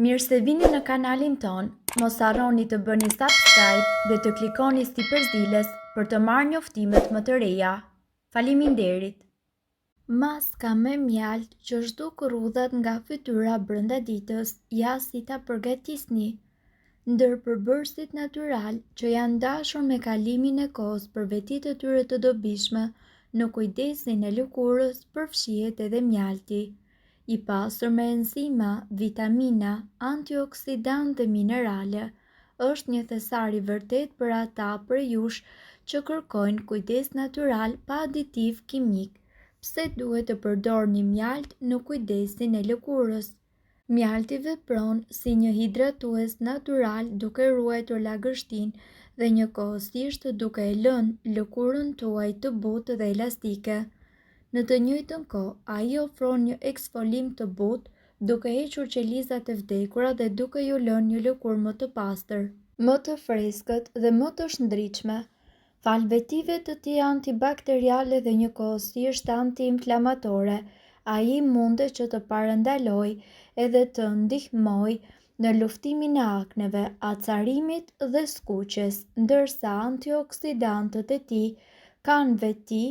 Mirë se vini në kanalin ton, mos harroni të bëni subscribe dhe të klikoni si përzieles për të marrë njoftimet më të reja. Faleminderit! Maska me mjalt që zhduk rrudhat nga fytyra brenda ditës, ja si ta përgatisni. Ndër përbërësit natyral që janë dashur me kalimin e kohës për vetit e tyre të dobishme, në kujdesin e lëkurës përfshihet edhe mjalti. I pasur me enzima, vitamina, antioksidantë dhe minerale, është një thesar i vërtet për ata prej jush që kërkojnë kujdes natyral pa aditiv kimik. Pse duhet të përdorni mjalt në kujdesin e lëkurës? Mjalti vepron si një hidratues natyral duke ruajtur lagështinë dhe njëkohësisht duke e lënë lëkurën tuaj të butë dhe elastike. Në të njëjtën kohë, ai ofron një eksfolim të butë, duke hequr qelizat e vdekura dhe duke ju lënë një lëkurë më të pastër, më të freskët dhe më të shndritshme. Fal vetive të tij antibakteriale dhe njëkohësisht antiinflamatore, ai mundet që të parandalojë edhe të ndihmojë në luftimin e akneve, acarimit dhe skuqjes, ndërsa antioksidantët e tij kanë veti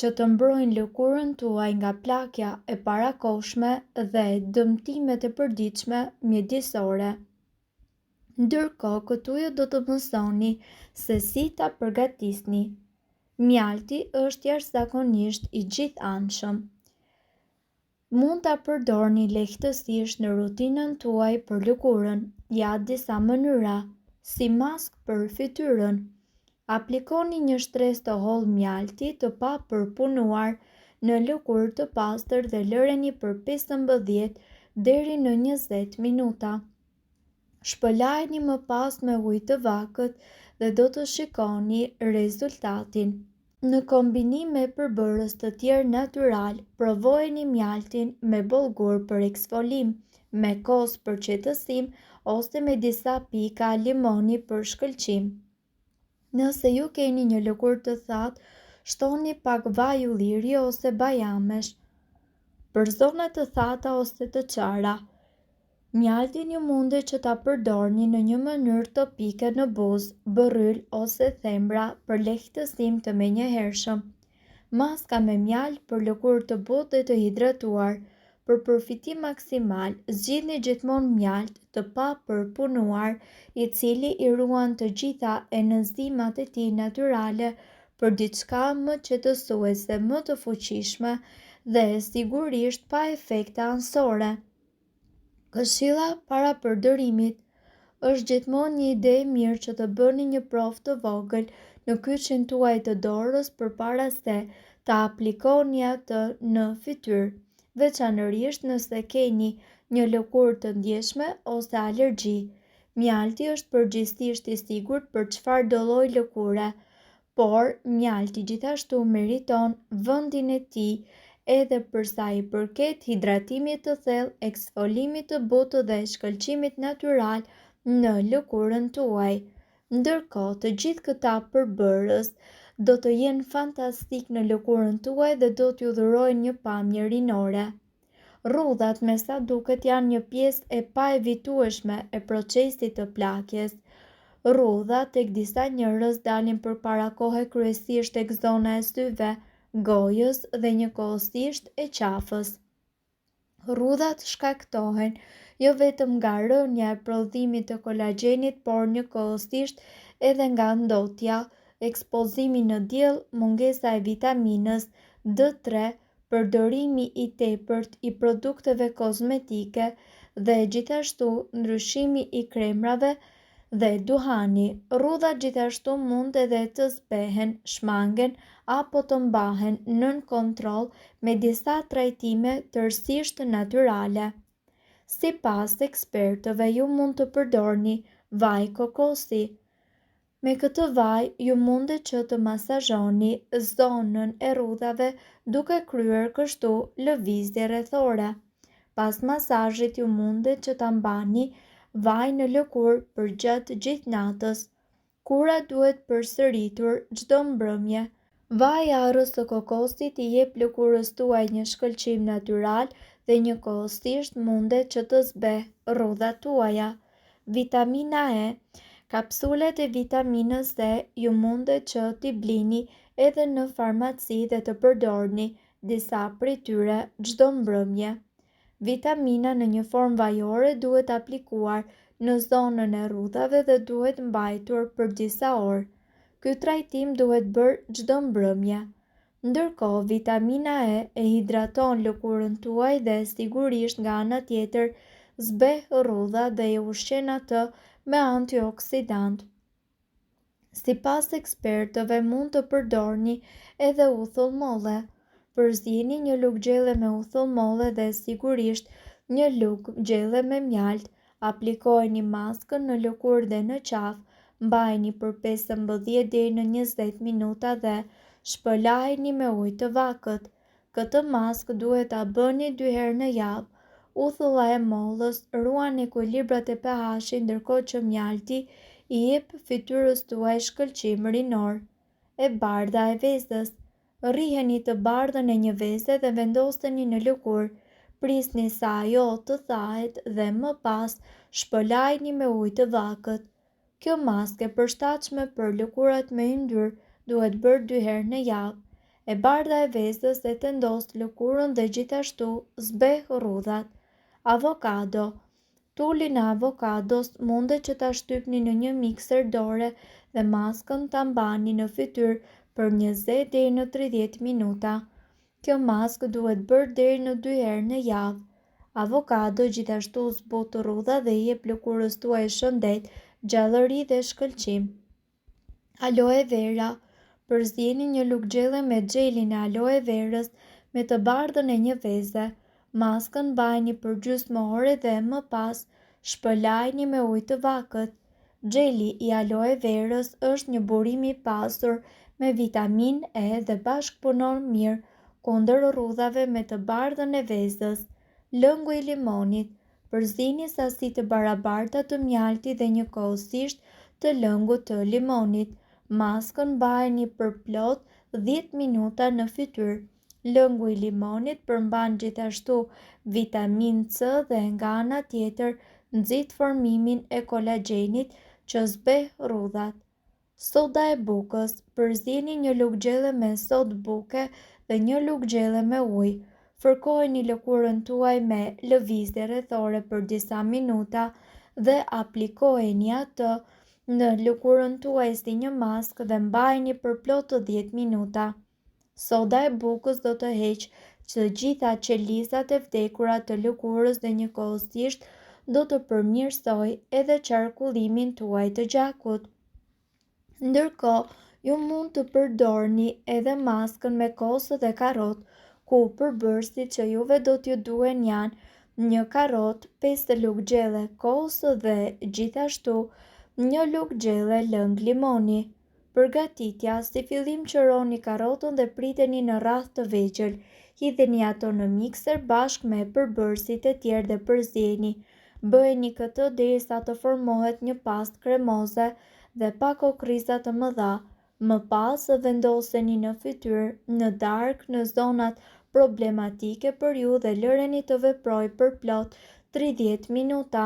që të mbrojnë lëkurën tuaj nga plagja e parakohshme dhe dëmtimet e përditshme mjedisore. Ndërkohë, këtu ju do të mësoni se si ta përgatisni. Mjalti është jashtëzakonisht i gjithëanshëm. Mund ta përdorni lehtësisht në rutinën tuaj për lëkurën. Ja disa mënyra, si maskë për fytyrën. Aplikoni një shtresë të hollë mjalti të pa përpunuar në lëkurë të pastër dhe lëreni për 15 deri në 20 minuta. Shpëlajeni më pas me ujë të vakët dhe do të shikoni rezultatin. Në kombinim me përbërës të tjerë natyral, provojeni mjaltin me bollgur për eksfolim, me kos për qetësim ose me disa pika limoni për shkëlqim. Nëse ju keni një lëkurë të thatë, shtoni pak vaj ulliri ose bajamesh për zona të thata ose të qara. Mjaltin ju mundet që ta përdorni në një mënyrë topike në buzë, bërryl ose thembra për lehtësim të menjëhershëm. Maska me mjalt për lëkurë të butë dhe të hidratuar. Për përfitim maksimal, zgjidhni gjithmonë mjalt të pa përpunuar, i cili i ruan të gjitha enzimat e tij natyrale për diçka më qetësuese, më të fuqishme dhe sigurisht pa efekte anësore. Këshilla para përdorimit. Është gjithmonë një ide e mirë që të bëni një provë të vogël në kyçin tuaj të dorës përpara se ta aplikoni atë në fytyrë, veçanërisht nëse keni një lëkurë të ndjeshme ose alergji. Mjalti është përgjithsisht i sigurt për çfarëdo lloj lëkure, por mjalti gjithashtu meriton vendin e tij edhe për sa i përket hidratimit të thellë, eksfolimit të butë dhe shkëlqimit natyral në lëkurën tuaj. Ndërkohë, të gjithë këta përbërës do të jenë fantastik në lëkurën tuaj dhe do t'ju dhurojnë një pamje rinore. Rrudhat me sa duket janë një pjesë e paevitueshme e procesit të plakjes. Rrudhat tek disa njerëz dalin përpara kohe kryesisht tek zona e syve, gojës dhe njëkohësisht e qafës. Rrudhat shkaktohen jo vetëm nga rënja e prodhimit të kolagjenit, por njëkohësisht edhe nga ndotja, ekspozimi në diell, mungesa e vitaminës D3, përdorimi i tepërt i produkteve kozmetike dhe gjithashtu ndryshimi i kremrave dhe duhani. Rrudhat gjithashtu mund edhe të zbehen, shmangen apo të mbahen nën kontroll me disa trajtime tërësisht natyrale. Sipas ekspertëve, ju mund të përdorni vaj kokosi. Me këtë vaj, ju mundet që të masazhoni zonën e rrudhave duke kryer kështu lëvizje rrethore. Pas masazhit, ju mundet që ta mbani vaj në lëkurë për gjatë gjithë natës. Kura duhet përsëritur çdo mbrëmje. Vaji i arrës së kokosit i jep lëkurës tuaj një shkëlqim natyral dhe njëkohësisht mundet që të zbehë rrudhat tuaja. Vitamina E. Kapsulet e vitaminës E ju mundet që t'i blini edhe në farmaci dhe të përdorni disa prej tyre çdo mbrëmje. Vitamina në një formë vajore duhet aplikuar në zonën e rrudhave dhe duhet mbajtur për disa orë. Ky trajtim duhet bërë çdo mbrëmje. Ndërkohë, vitamina E hidraton lëkurën tuaj dhe sigurisht nga ana tjetër zbeh rrudhat dhe e ushqen atë me antioksidant. Sipas ekspertëve mund të përdorni edhe uthull molle. Përzini një lugë gjelle me uthull molle dhe sigurisht një lugë gjelle me mjalt. Aplikojeni maskën në lëkurë dhe në qafë, mbajini për 15 deri në 20 minuta dhe shpëlajini me ujë të vakët. Këtë maskë duhet ta bëni 2 herë në javë. Uthulla e mollës ruan ekuilibrat e pH-it ndërkohë që mjalti i jep fytyrës tuaj shkëlqim rinor. E bardha e vezës. Rriheni të bardhën e një veze dhe vendoseni në lëkurë. Prisni sa ajo të thahet dhe më pas shpëlajini me ujë të vakët. Kjo maskë e përshtatshme për lëkurat me yndyr duhet bërë 2 herë në javë. E bardha e vezës e tendos lëkurën dhe gjithashtu zbeh rrudhat. Avokado. Tulin e avokados mundet që ta shtypni në një mikser dore dhe maskën ta mbani në fytyrë për 20 deri në 30 minuta. Kjo maskë duhet bërë deri në 2 herë në javë. Avokado gjithashtu zbut rrudhat dhe i jep lëkurës tuaj shëndet, gjallëri dhe shkëlqim. Aloe vera. Përzini një lugë gjelle me xhelin e aloe verës me të bardhën e një veze. Maskën mbajini për gjysmë ore dhe më pas shpëlajini me ujë të vakët. Xheli i aloe verës është një burim i pasur me vitaminë E dhe bashkëpunon mirë kundër rrudhave me të bardhën e vezës. Lëngu i limonit. Përzini sasi të barabarta të mjaltit dhe njëkohësisht të lëngut të limonit. Maskën mbajini për plot 10 minuta në fytyrë. Lëngu i limonit përmban gjithashtu vitaminë C dhe nga ana tjetër nxit formimin e kolagjenit që zbeh rrudhat. Soda e bukës. Përzini një lugë gjelle me sodë buke dhe një lugë gjelle me ujë. Fërkojeni lëkurën tuaj me lëvizje rrethore për disa minuta dhe aplikojeni atë në lëkurën tuaj si një maskë dhe mbajini për plot 10 minuta. Soda e bukës do të heqë të gjitha qelizat e vdekura të lëkurës dhe njëkohësisht do të përmirësoj edhe qarkullimin tuaj të gjakut. Ndërkohë, ju mund të përdorni edhe maskën me kosë dhe karrotë, ku përbërësit që juve do t'ju duhen janë një karrotë, 5 lugë gjelle kosë dhe gjithashtu një lugë gjelle lëng limoni. Përgatitja. Si fillim qëroni karrotën dhe priteni në radhë të vegjël. Hidheni ato në mikser bashkë me përbërësit e tjerë dhe përzieni. Bëheni këtë derisa të formohet një pastë kremoze dhe pa kokriza të mëdha. Më pas vendoseni në fytyrë, në darkë, në zonat problematike për ju dhe lëreni të veprojë për plot 30 minuta.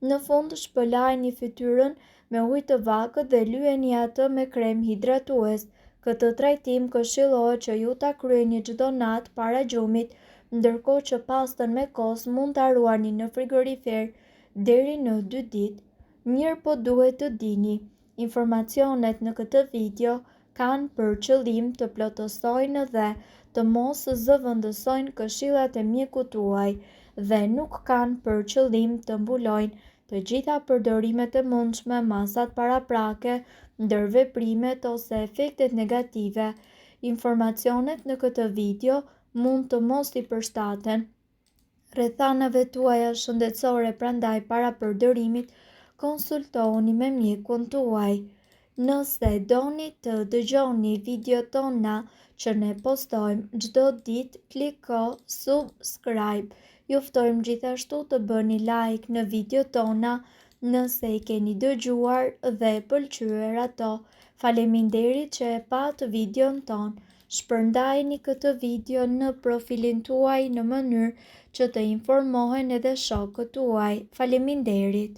Në fund shpëlajini fytyrën me ujë të vakët dhe lyeni atë me krem hidratues. Këtë trajtim këshillohet që ju ta kryeni çdo natë para gjumit, ndërkohë që pastën me kos mund ta ruani në frigorifer deri në 2 ditë. Mirë po duhet të dini, informacionet në këtë video kanë për qëllim të plotësojnë dhe të mos zëvendësojnë këshillat e mjekut tuaj dhe nuk kanë për qëllim të mbulojnë të gjitha përdorimet e mundshme, masat paraprake, ndërveprimet ose efektet negative. Informacionet në këtë video mund të mos i përshtaten rrethanave tuaja shëndetësore, prandaj para përdorimit konsultohuni me mjekun tuaj. Nëse doni të dëgjoni video tona që ne postojmë çdo ditë, kliko subscribe. Ju ftojmë gjithashtu të bëni like në video tona nëse i keni dëgjuar dhe pëlqyer ato. Faleminderit që e pat videon ton. Shpërndajini këtë video në profilin tuaj në mënyrë që të informohen edhe shokët tuaj. Faleminderit!